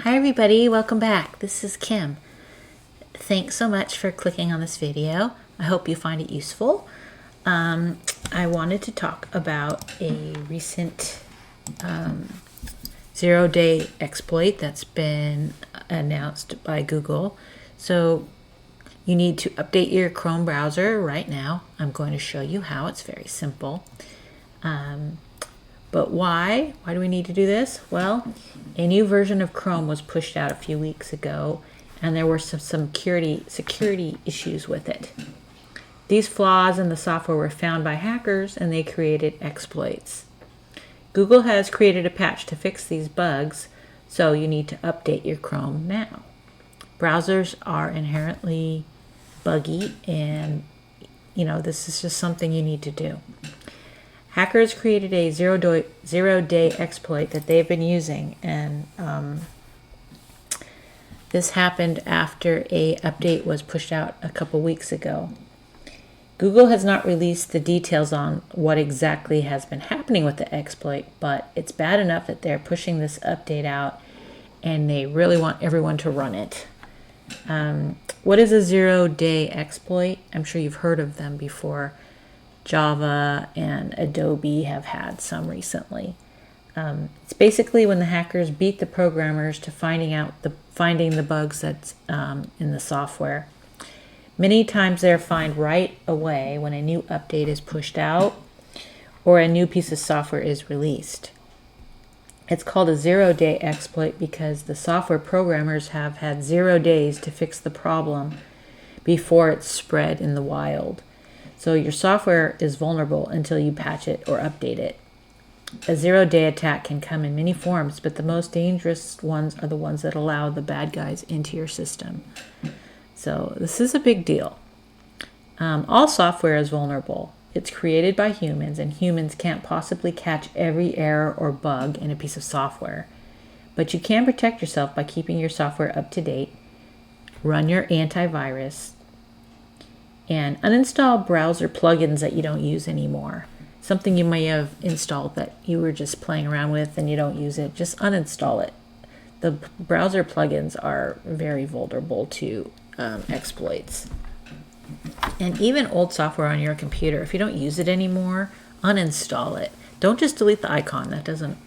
Hi everybody, welcome back. This is Kim. Thanks so much for clicking on this video. I hope you find it useful. I wanted to talk about a recent 0-day exploit that's been announced by Google. So you need to update your Chrome browser right now. I'm going to show you how. It's very simple. But why? Why do we need to do this? Well, a new version of Chrome was pushed out a few weeks ago, and there were some security issues with it. These flaws in the software were found by hackers, and they created exploits. Google has created a patch to fix these bugs, so you need to update your Chrome now. Browsers are inherently buggy, and this is just something you need to do. Hackers created a zero-day exploit that they've been using, and this happened after a update was pushed out a couple weeks ago. Google has not released the details on what exactly has been happening with the exploit, but it's bad enough that they're pushing this update out, and they really want everyone to run it. What is a zero-day exploit? I'm sure you've heard of them before. Java and Adobe have had some recently. It's basically when the hackers beat the programmers to finding the bugs that's in the software. Many times they're found right away when a new update is pushed out or a new piece of software is released. It's called a zero-day exploit because the software programmers have had 0 days to fix the problem before it's spread in the wild. So your software is vulnerable until you patch it or update it. A zero-day attack can come in many forms, but the most dangerous ones are the ones that allow the bad guys into your system. So this is a big deal. All software is vulnerable. It's created by humans, and humans can't possibly catch every error or bug in a piece of software. But you can protect yourself by keeping your software up to date, run your antivirus, and uninstall browser plugins that you don't use anymore. Something you may have installed that you were just playing around with and you don't use it, just uninstall it. The browser plugins are very vulnerable to exploits. And even old software on your computer, if you don't use it anymore, uninstall it. Don't just delete the icon. That doesn't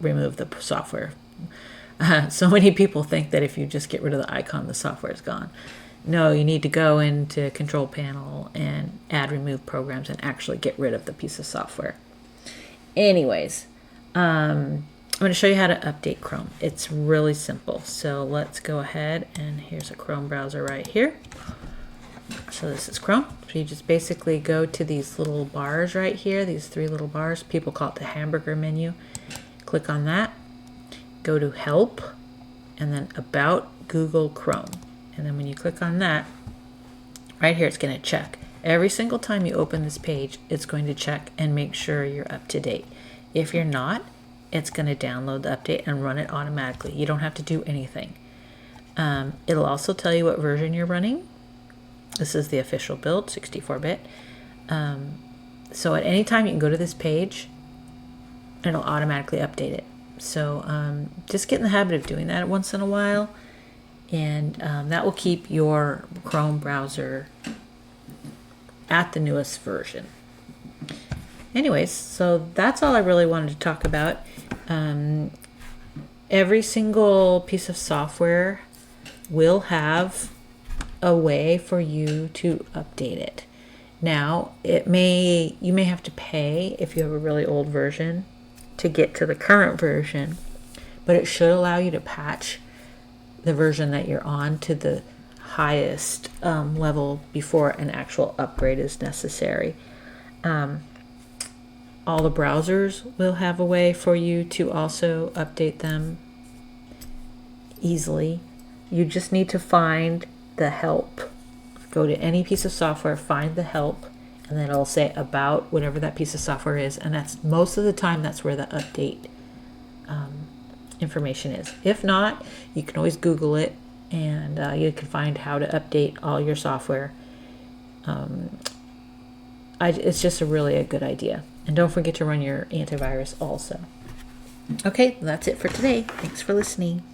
remove the software. So many people think that if you just get rid of the icon, the software is gone. No, you need to go into Control Panel and add remove programs and actually get rid of the piece of software. Anyways, I'm going to show you how to update Chrome. It's really simple. So let's go ahead, and here's a Chrome browser right here. So this is Chrome. So you just basically go to these little bars right here, these 3 little bars. People call it the hamburger menu. Click on that. Go to Help, and then About Google Chrome. And then when you click on that, right here, it's going to check. Every single time you open this page, it's going to check and make sure you're up to date. If you're not, it's going to download the update and run it automatically. You don't have to do anything. It'll also tell you what version you're running. This is the official build, 64-bit. So at any time you can go to this page, and it'll automatically update it. So just get in the habit of doing that once in a while. And that will keep your Chrome browser at the newest version. Anyways, so that's all I really wanted to talk about. Every single piece of software will have a way for you to update it. Now, you may have to pay if you have a really old version to get to the current version, but it should allow you to patch the version that you're on to the highest level before an actual upgrade is necessary. All the browsers will have a way for you to also update them easily. You just need to find the help. Go to any piece of software, find the help, and then it'll say about whatever that piece of software is, and that's most of the time that's where the update information is. If not, you can always Google it, and you can find how to update all your software. It's just really a good idea. And don't forget to run your antivirus also. Okay, that's it for today. Thanks for listening.